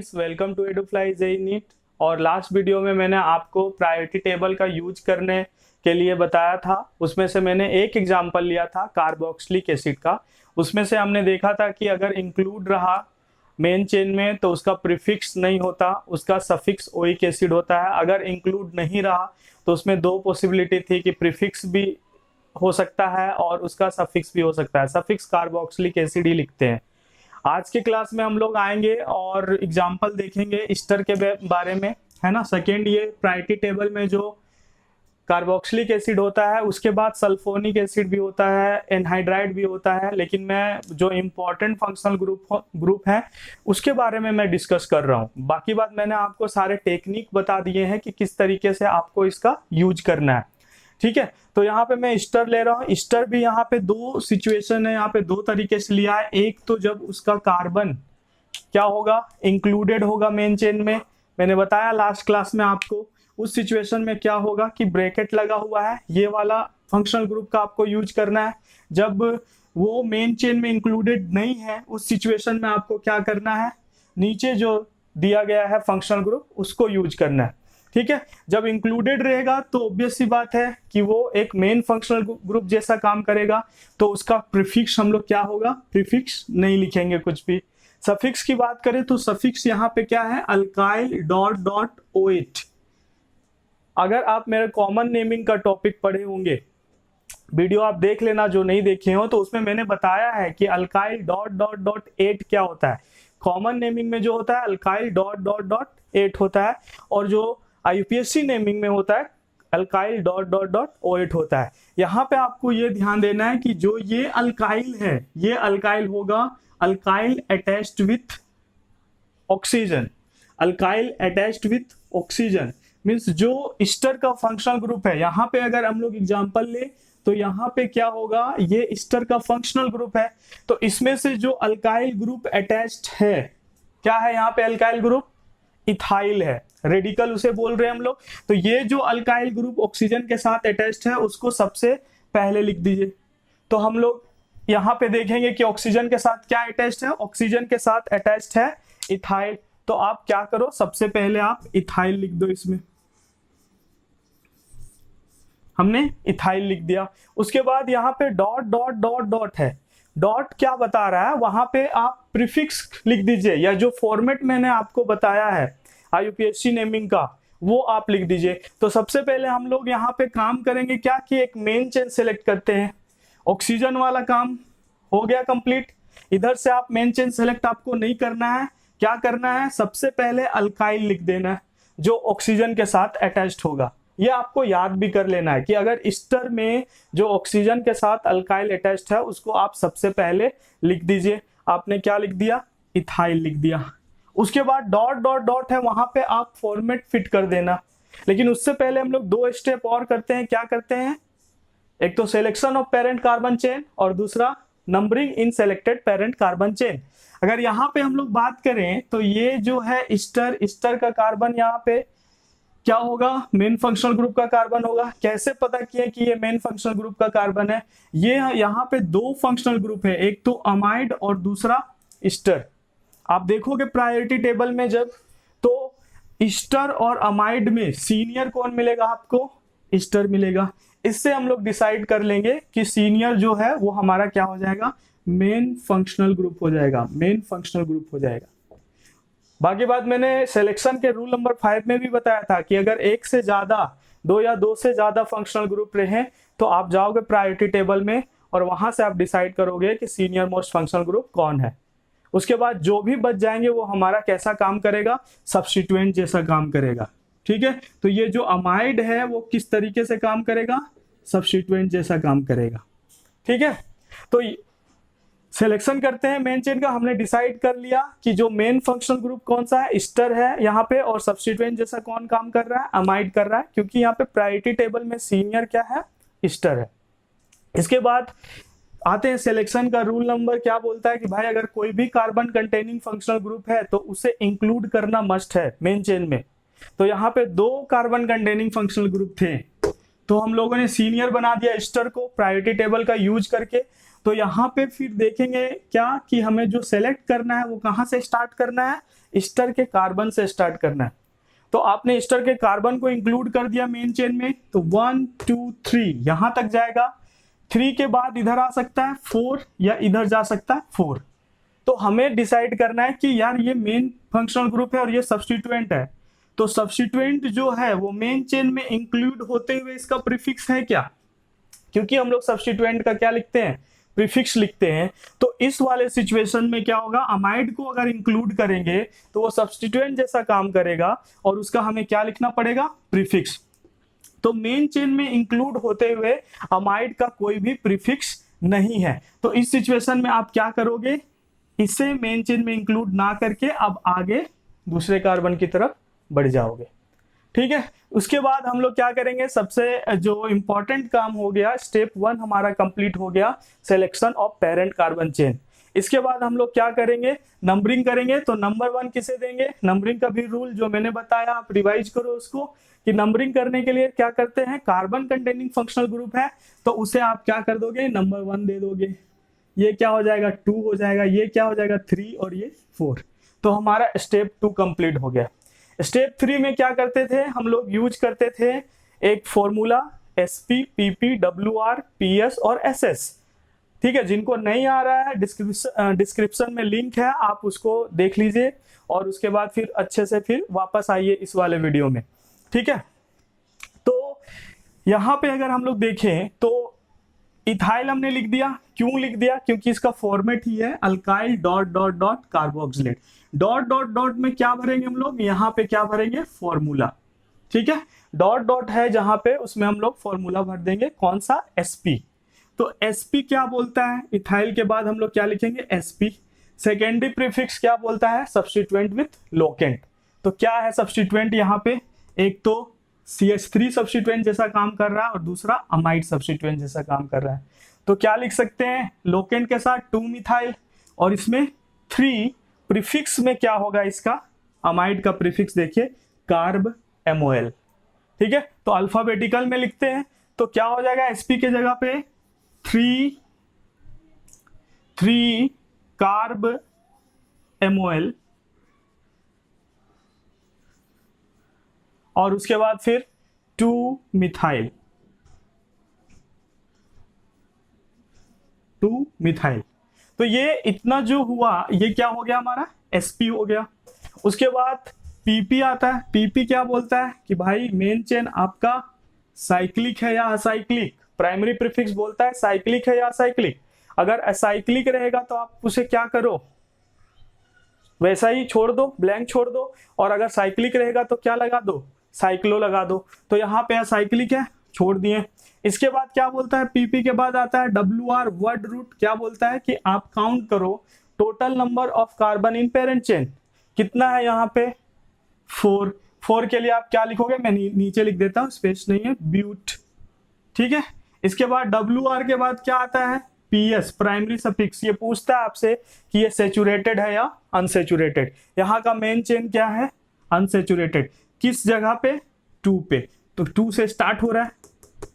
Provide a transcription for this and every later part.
Guys, welcome to Edufly JEE NEET. और last video में मैंने आपको प्रायोरिटी टेबल का यूज करने के लिए बताया था। उसमें से मैंने एक एग्जांपल लिया था कार्बोक्सिलिक एसिड का। उसमें से हमने देखा था कि अगर इंक्लूड रहा मेन चेन में तो उसका प्रीफिक्स नहीं होता, उसका सफिक्स ओइक एसिड होता है। अगर इंक्लूड नहीं रहा तो उसमें दो पॉसिबिलिटी थी कि प्रीफिक्स भी हो सकता है और उसका सफिक्स भी हो सकता है। सफिक्स कार्बोक्सिलिक एसिड ही लिखते हैं। आज के क्लास में हम लोग आएंगे और एग्जाम्पल देखेंगे ईस्टर के बारे में, है ना। सेकेंड, ये प्रायोरिटी टेबल में जो कार्बोक्सिलिक एसिड होता है उसके बाद सल्फोनिक एसिड भी होता है, एनहाइड्राइड भी होता है, लेकिन मैं जो इम्पोर्टेंट फंक्शनल ग्रुप है उसके बारे में मैं डिस्कस कर रहा हूँ। बाकी बात मैंने आपको सारे टेक्निक बता दिए हैं कि किस तरीके से आपको इसका यूज करना है, ठीक है। तो यहाँ पे मैं ईस्टर ले रहा हूँ। ईस्टर भी यहाँ पे दो सिचुएशन है, यहाँ पे दो तरीके से लिया है। एक तो जब उसका कार्बन क्या होगा, इंक्लूडेड होगा मेन चेन में। मैंने बताया लास्ट क्लास में आपको उस सिचुएशन में क्या होगा कि ब्रैकेट लगा हुआ है, ये वाला फंक्शनल ग्रुप का आपको यूज करना है। जब वो मेन चेन में इंक्लूडेड नहीं है उस सिचुएशन में आपको क्या करना है, नीचे जो दिया गया है फंक्शनल ग्रुप उसको यूज करना है, ठीक है। जब इंक्लूडेड रहेगा तो ऑब्वियस सी बात है कि वो एक मेन फंक्शनल ग्रुप जैसा काम करेगा, तो उसका प्रीफिक्स हम लोग क्या होगा, प्रीफिक्स नहीं लिखेंगे कुछ भी। सफिक्स की बात करें तो सफिक्स यहाँ पे क्या है, अल्काइल डॉट डॉट OH। अगर आप मेरे कॉमन नेमिंग का टॉपिक पढ़े होंगे, वीडियो आप देख लेना जो नहीं देखे हो, तो उसमें मैंने बताया है कि अल्काइल डॉट डॉट डॉट 8 क्या होता है। कॉमन नेमिंग में जो होता है अल्काइल डॉट डॉट डॉट 8 होता है, और जो IUPAC नेमिंग में होता है alkyl dot dot dot OH होता है। यहाँ पे आपको ये ध्यान देना है कि जो ये अल्काइल है, ये अल्काइल होगा alkyl attached with oxygen. Alkyl attached with oxygen means जो ईस्टर का फंक्शनल ग्रुप है। यहाँ पे अगर हम लोग एग्जाम्पल ले तो यहाँ पे क्या होगा, ये ईस्टर का फंक्शनल ग्रुप है, तो इसमें से जो अल्काइल ग्रुप अटैच्ड है, क्या है यहाँ पे अल्काइल ग्रुप, इथाइल है, रेडिकल उसे बोल रहे हैं हम लोग। तो ये जो अल्काइल ग्रुप ऑक्सीजन के साथ अटैच्ड है उसको सबसे पहले लिख दीजिए। तो हम लोग यहाँ पे देखेंगे कि ऑक्सीजन के साथ क्या अटैच्ड है, ऑक्सीजन के साथ अटैच्ड है इथाइल। तो आप क्या करो, सबसे पहले आप इथाइल लिख दो। इसमें हमने इथाइल लिख दिया। उसके बाद यहाँ पे डॉट डॉट डॉट डॉट है। डॉट क्या बता रहा है, वहां पे आप प्रीफिक्स लिख दीजिए, या जो फॉर्मेट मैंने आपको बताया है IUPAC नेमिंग का वो आप लिख दीजिए। तो सबसे पहले हम लोग यहाँ पे काम करेंगे क्या कि एक मेन चेन सेलेक्ट करते हैं। ऑक्सीजन वाला काम हो गया कंप्लीट। इधर से आप मेन चेन सेलेक्ट आपको नहीं करना है, क्या करना है, सबसे पहले अल्काइल लिख देना है जो ऑक्सीजन के साथ अटैच्ड होगा। ये आपको याद भी कर लेना है कि अगर ईस्टर में जो ऑक्सीजन के साथ अल्काइल अटैच्ड है उसको आप सबसे पहले लिख दीजिए। आपने क्या लिख दिया, इथाइल लिख दिया। उसके बाद डॉट डॉट डॉट है, वहां पे आप फॉर्मेट फिट कर देना। लेकिन उससे पहले हम लोग दो स्टेप और करते हैं। क्या करते हैं, एक तो selection of parent carbon chain और दूसरा नंबरिंग इन सेलेक्टेड पेरेंट कार्बन चेन। अगर यहाँ पे हम लोग बात करें तो ये जो है ईस्टर का कार्बन यहाँ पे क्या होगा, मेन फंक्शनल ग्रुप का कार्बन होगा। कैसे पता किया कि ये मेन फंक्शनल ग्रुप का कार्बन है, ये यहाँ पे दो फंक्शनल ग्रुप है, एक तो अमाइड और दूसरा ईस्टर। आप देखोगे प्रायोरिटी टेबल में जब, तो ईस्टर और अमाइड में सीनियर कौन मिलेगा आपको, ईस्टर मिलेगा। इससे हम लोग डिसाइड कर लेंगे कि सीनियर जो है वो हमारा क्या हो जाएगा, मेन फंक्शनल ग्रुप हो जाएगा, मेन फंक्शनल ग्रुप हो जाएगा। बाकी बात मैंने सिलेक्शन के रूल नंबर 5 में भी बताया था कि अगर एक से ज्यादा, दो या दो से ज्यादा फंक्शनल ग्रुप रहे तो आप जाओगे प्रायोरिटी टेबल में और वहां से आप डिसाइड करोगे कि सीनियर मोस्ट फंक्शनल ग्रुप कौन है। उसके बाद जो भी बच जाएंगे वो हमारा कैसा काम करेगा, सब्स्टिट्यूएंट जैसा काम करेगा, ठीक है। तो ये जो अमाइड है वो किस तरीके से काम करेगा, सब्स्टिट्यूएंट जैसा काम करेगा, ठीक है। तो सिलेक्शन करते हैं मेन चेन का। हमने डिसाइड कर लिया कि जो मेन फंक्शनल ग्रुप कौन सा है, ईस्टर है यहाँ पे, और सब्स्टिट्यूएंट जैसा कौन काम कर रहा है, अमाइड कर रहा है, क्योंकि यहाँ पे प्रायोरिटी टेबल में सीनियर क्या है, ईस्टर है। इसके बाद आते हैं सिलेक्शन का रूल नंबर क्या बोलता है कि भाई अगर कोई भी कार्बन कंटेनिंग फंक्शनल ग्रुप है तो उसे इंक्लूड करना मस्ट है मेन चेन में। तो यहाँ पे दो कार्बन कंटेनिंग फंक्शनल ग्रुप थे, तो हम लोगों ने सीनियर बना दिया एस्टर को प्रायोरिटी टेबल का यूज करके। तो यहाँ पे फिर देखेंगे क्या कि हमें जो सेलेक्ट करना है वो कहाँ से स्टार्ट करना है, एस्टर के कार्बन से स्टार्ट करना है। तो आपने एस्टर के कार्बन को इंक्लूड कर दिया मेन चेन में, तो 1 2 3 यहां तक जाएगा। 3 के बाद इधर आ सकता है 4 या इधर जा सकता है 4। तो हमें डिसाइड करना है कि यार ये मेन फंक्शनल ग्रुप है और ये सब्स्टिट्यूएंट है, तो सब्स्टिट्यूएंट जो है वो मेन चेन में इंक्लूड होते हुए इसका प्रीफिक्स है क्या, क्योंकि हम लोग सब्स्टिट्यूएंट का क्या लिखते हैं, प्रीफिक्स लिखते हैं। तो इस वाले सिचुएशन में क्या होगा, अमाइड को अगर इंक्लूड करेंगे तो वो सब्स्टिट्यूएंट जैसा काम करेगा और उसका हमें क्या लिखना पड़ेगा, प्रीफिक्स। तो मेन चेन में इंक्लूड होते हुए अमाइड का कोई भी प्रीफिक्स नहीं है। तो इस सिचुएशन में आप क्या करोगे, इसे मेन चेन में इंक्लूड ना करके अब आगे दूसरे कार्बन की तरफ बढ़ जाओगे। ठीक है, उसके बाद हम लोग क्या करेंगे, सबसे जो इंपॉर्टेंट काम हो गया, स्टेप 1 हमारा कंप्लीट हो गया, selection of parent carbon chain. इसके बाद हम लोग क्या करेंगे, नंबरिंग करेंगे। तो नंबर 1 किसे देंगे, नंबरिंग का भी रूल जो मैंने बताया आप रिवाइज करो उसको, कि नंबरिंग करने के लिए क्या करते हैं, कार्बन कंटेनिंग फंक्शनल ग्रुप है तो उसे आप क्या कर दोगे, नंबर 1 दे दोगे। ये क्या हो जाएगा, 2 हो जाएगा, ये क्या हो जाएगा 3 और ये 4। तो हमारा स्टेप 2 कंप्लीट हो गया। स्टेप 3 में क्या करते थे हम लोग, यूज करते थे एक formula SP PP WR PS और SS। ठीक है, जिनको नहीं आ रहा है डिस्क्रिप्शन में लिंक है, आप उसको देख लीजिए और उसके बाद फिर अच्छे से फिर वापस आइए इस वाले वीडियो में। ठीक है, तो यहाँ पे अगर हम लोग देखें तो इथाइल हमने लिख दिया, क्यों लिख दिया, क्योंकि इसका फॉर्मेट ही है alkyl dot dot dot carboxylate. Dot dot dot में क्या भरेंगे हम लोग, यहाँ पे क्या भरेंगे, फॉर्मूला। ठीक है, डॉट डॉट है जहां पे उसमें हम लोग फॉर्मूला भर देंगे, कौन सा, SP। तो SP क्या बोलता है, इथाइल के बाद हम लोग क्या लिखेंगे, SP। सेकेंडरी प्रीफिक्स क्या बोलता है, सब्स्टिट्यूएंट विथ लोकेंट। तो क्या है सब्स्टिट्यूएंट यहाँ पे, एक तो CH3 सब्स्टिट्यूएंट जैसा काम कर रहा है और दूसरा अमाइड सब्स्टिट्यूएंट जैसा काम कर रहा है। तो क्या लिख सकते हैं, लोकेंट के साथ 2 मिथाइल और इसमें 3 प्रीफिक्स में क्या होगा इसका, अमाइड का प्रीफिक्स देखिए कार्ब MOL। ठीक है, तो अल्फाबेटिकल में लिखते हैं तो क्या हो जाएगा, SP के जगह पे 3 कार्ब MOL और उसके बाद फिर 2 मिथाइल, 2 मिथाइल। तो ये इतना जो हुआ ये क्या हो गया हमारा, SP हो गया। उसके बाद PP आता है। PP क्या बोलता है कि भाई मेन चेन आपका साइक्लिक है या असाइक्लिक, प्राइमरी प्रीफिक्स बोलता है साइक्लिक है या असाइक्लिक। अगर असाइक्लिक रहेगा तो आप उसे क्या करो, वैसा ही छोड़ दो, ब्लैंक छोड़ दो, और अगर साइक्लिक रहेगा तो क्या लगा दो, साइक्लो लगा दो। तो यहाँ पे असाइक्लिक है, छोड़ दिए। इसके बाद क्या बोलता है, PP के बाद आता है WR वर्ड रूट, क्या बोलता है कि आप काउंट करो total number of carbon in parent chain, कितना है यहाँ पे 4 के लिए आप क्या लिखोगे, मैं नीचे लिख देता हूँ, स्पेस नहीं है, ब्यूट। ठीक है, इसके बाद WR के बाद क्या आता है, PS प्राइमरी सफिक्स। ये पूछता है आपसे कि ये सैचुरेटेड है या अनसैचुरेटेड। यहाँ का मेन चेन क्या है, अनसैचुरेटेड। किस जगह पे, 2 पे, तो 2 से स्टार्ट हो रहा है,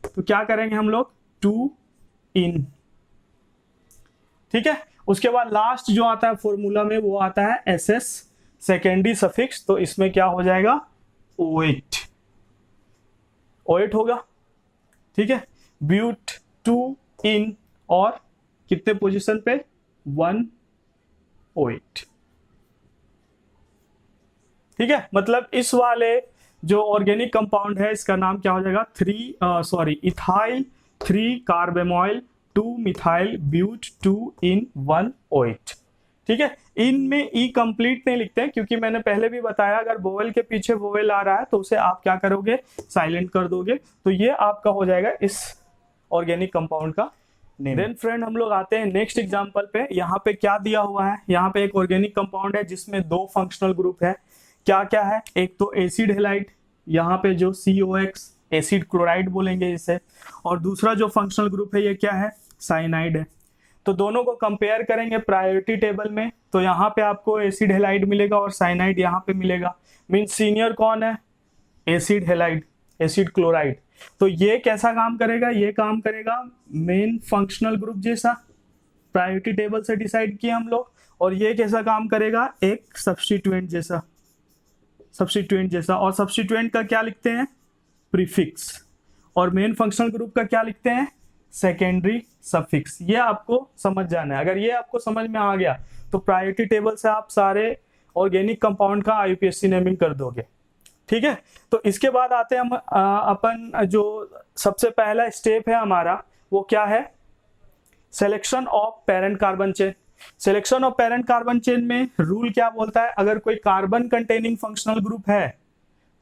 तो क्या करेंगे हम लोग, 2 इन। ठीक है, उसके बाद लास्ट जो आता है फॉर्मूला में वो आता है SS सेकेंडरी सफिक्स। तो इसमें क्या हो जाएगा, O8 होगा। ठीक है, ब्यूट 2 इन और कितने पोजीशन पे, 1O8। ठीक है, मतलब इस वाले जो ऑर्गेनिक कंपाउंड है इसका नाम क्या हो जाएगा, इथाइल 3 कार्बेमॉइल 2 मिथाइल ब्यूट 2 इन 1O8। ठीक है, इनमें ई कंप्लीट नहीं लिखते हैं क्योंकि मैंने पहले भी बताया अगर वोवेल के पीछे वोवेल आ रहा है तो उसे आप क्या करोगे, साइलेंट कर दोगे। तो ये आपका हो जाएगा इस ऑर्गेनिक कंपाउंड का नेम। देन फ्रेंड हम लोग आते हैं नेक्स्ट एग्जांपल पे। यहाँ पे क्या दिया हुआ है, यहाँ पे एक ऑर्गेनिक कंपाउंड है जिसमें 2 फंक्शनल ग्रुप है। क्या क्या है, एक तो एसिड हेलाइड, यहाँ पे जो COX एसिड क्लोराइड बोलेंगे इसे, और दूसरा जो फंक्शनल ग्रुप है ये क्या है, साइनाइड है। तो दोनों को कंपेयर करेंगे प्रायोरिटी टेबल में, तो यहाँ पे आपको एसिड हेलाइड मिलेगा और साइनाइड यहाँ पे मिलेगा। मीन सीनियर कौन है, एसिड हेलाइड, एसिड क्लोराइड। तो ये कैसा काम करेगा, ये काम करेगा मेन फंक्शनल ग्रुप जैसा, प्रायोरिटी टेबल से डिसाइड किया हम लोग। और ये कैसा काम करेगा, एक सब्स्टिट्यूएंट जैसा, और सब्स्टिट्यूएंट का क्या लिखते हैं, प्रीफिक्स। और मेन फंक्शनल ग्रुप का क्या लिखते हैं, सेकेंडरी सफिक्स। ये आपको समझ जाना है। अगर ये आपको समझ में आ गया तो प्रायोरिटी टेबल से आप सारे ऑर्गेनिक कंपाउंड का आईयूपीएसी नेमिंग कर दोगे। ठीक है, तो इसके बाद आते हैं हम अपन जो सबसे पहला स्टेप है हमारा, वो क्या है, selection of parent carbon chain. Selection of parent carbon chain में रूल क्या बोलता है, अगर कोई कार्बन कंटेनिंग फंक्शनल ग्रुप है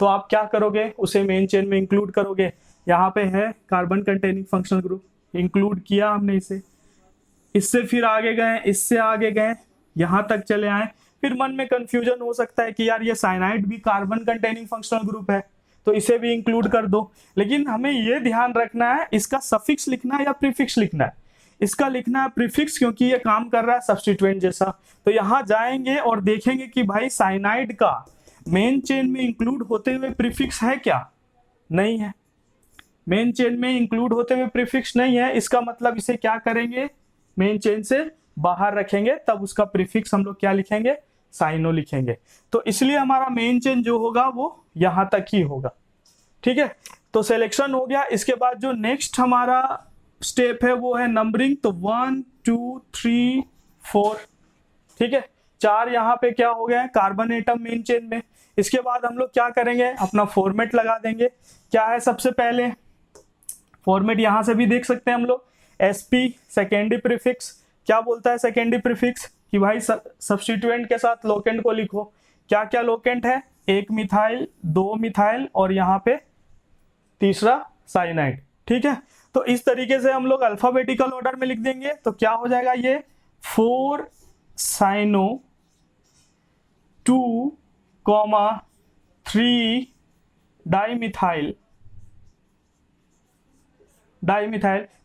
तो आप क्या करोगे, उसे मेन चेन में इंक्लूड करोगे। यहाँ पे है carbon containing functional group, include किया हमने इसे, इससे फिर आगे गए, इससे आगे गए, यहाँ तक चले आए। फिर मन में कंफ्यूजन हो सकता है कि यार ये साइनाइड भी कार्बन कंटेनिंग फंक्शनल ग्रुप है तो इसे भी इंक्लूड कर दो। लेकिन हमें ये ध्यान रखना है इसका सफिक्स लिखना है या प्रीफिक्स लिखना है। इसका लिखना है प्रीफिक्स, क्योंकि ये काम कर रहा है सब्स्टिट्यूएंट जैसा। तो यहाँ जाएंगे और देखेंगे कि भाई साइनाइड का मेन चेन में इंक्लूड होते हुए प्रीफिक्स है क्या, नहीं है। मेन चेन में इंक्लूड होते हुए प्रीफिक्स नहीं है, इसका मतलब इसे क्या करेंगे, मेन चेन से बाहर रखेंगे, तब उसका प्रीफिक्स हम लोग क्या लिखेंगे, साइनो लिखेंगे। तो इसलिए हमारा मेन चेन जो होगा वो यहां तक ही होगा। ठीक है, तो सिलेक्शन हो गया। इसके बाद जो नेक्स्ट हमारा स्टेप है वो है नंबरिंग। तो 1 2 3 4, ठीक है, 4 यहाँ पे क्या हो गया है, कार्बन एटम मेन चेन में। इसके बाद हम लोग क्या करेंगे, अपना फॉर्मेट लगा देंगे। क्या है सबसे पहले फॉर्मेट, यहां से भी देख सकते हैं हम लोग, sp सेकेंडरी प्रीफिक्स। क्या बोलता है सेकेंडरी प्रीफिक्स कि भाई सब्स्टिट्यूएंट के साथ लोकेंट को लिखो। क्या क्या लोकेंट है, 1 मिथाइल, 2 मिथाइल और यहाँ पे तीसरा साइनाइड। ठीक है, तो इस तरीके से हम लोग अल्फाबेटिकल ऑर्डर में लिख देंगे। तो क्या हो जाएगा ये 4 साइनो 2, 3 डाइमिथाइल।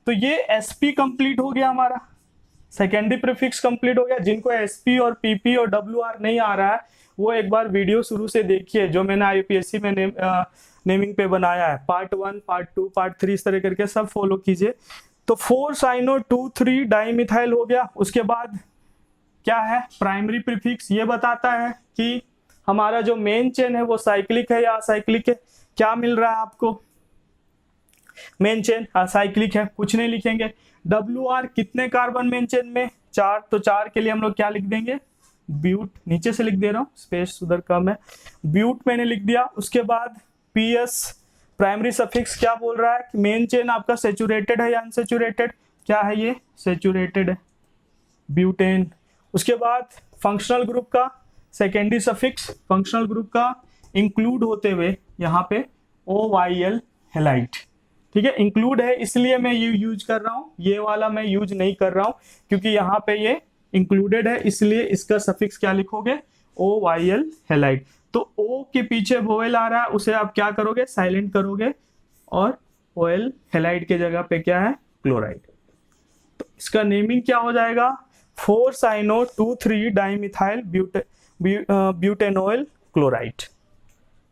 तो ये sp कंप्लीट हो गया हमारा, सेकेंडरी प्रीफिक्स कंप्लीट हो गया। जिनको sp और pp और wr नहीं आ रहा है वो एक बार वीडियो शुरू से देखिए जो मैंने आईयूपीएससी में नेमिंग पे बनाया है, पार्ट 1, पार्ट 2, पार्ट 3, इस तरह करके सब फॉलो कीजिए। तो 4 साइनो 2 3 डाइमिथाइल हो गया। उसके बाद क्या है, प्राइमरी प्रीफिक्स ये बताता है कि हमारा जो मेन चेन है वो साइक्लिक है या असाइक्लिक है। क्या मिल रहा है आपको, मेन चेन असाइक्लिक है, कुछ नहीं लिखेंगे। WR कितने कार्बन मेन चेन में, 4, तो 4 के लिए हम लोग क्या लिख देंगे, ब्यूट। नीचे से लिख दे रहा हूँ, स्पेस उधर कम है, ब्यूट मैंने लिख दिया। उसके बाद PS प्राइमरी सफिक्स क्या बोल रहा है कि मेन चेन आपका सेचुरेटेड है या अनसेचुरेटेड, क्या है ये सेचुरेटेड है, ब्यूटेन। उसके बाद फंक्शनल ग्रुप का सेकेंडरी सफिक्स, फंक्शनल ग्रुप का इंक्लूड होते हुए यहाँ पे OYL हेलाइट। ठीक है, इंक्लूड है इसलिए मैं ये यूज कर रहा हूँ, ये वाला मैं यूज नहीं कर रहा हूँ क्योंकि यहाँ पे ये इंक्लूडेड है, इसलिए इसका सफिक्स क्या लिखोगे, OYL हेलाइट। तो O के पीछे वोवेल आ रहा है, उसे आप क्या करोगे, साइलेंट करोगे, और OL हेलाइट के जगह पे क्या है, क्लोराइड। तो इसका नेमिंग क्या हो जाएगा, 4 साइनो 2 3 डाइमिथाइल ब्यूटेनोइल क्लोराइड।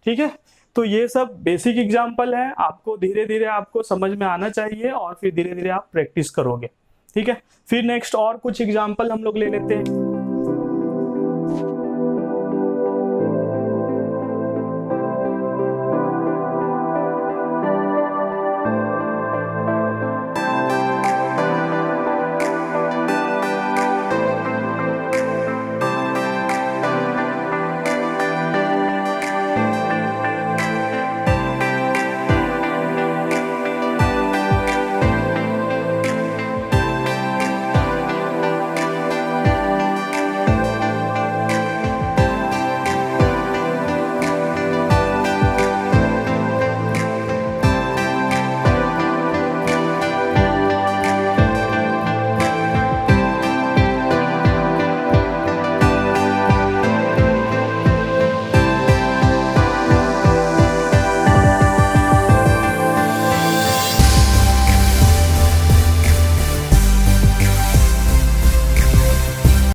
ठीक है, तो ये सब बेसिक एग्जाम्पल है, आपको धीरे धीरे आपको समझ में आना चाहिए और फिर धीरे धीरे आप प्रैक्टिस करोगे। ठीक है, फिर नेक्स्ट और कुछ एग्जाम्पल हम लोग ले लेते हैं।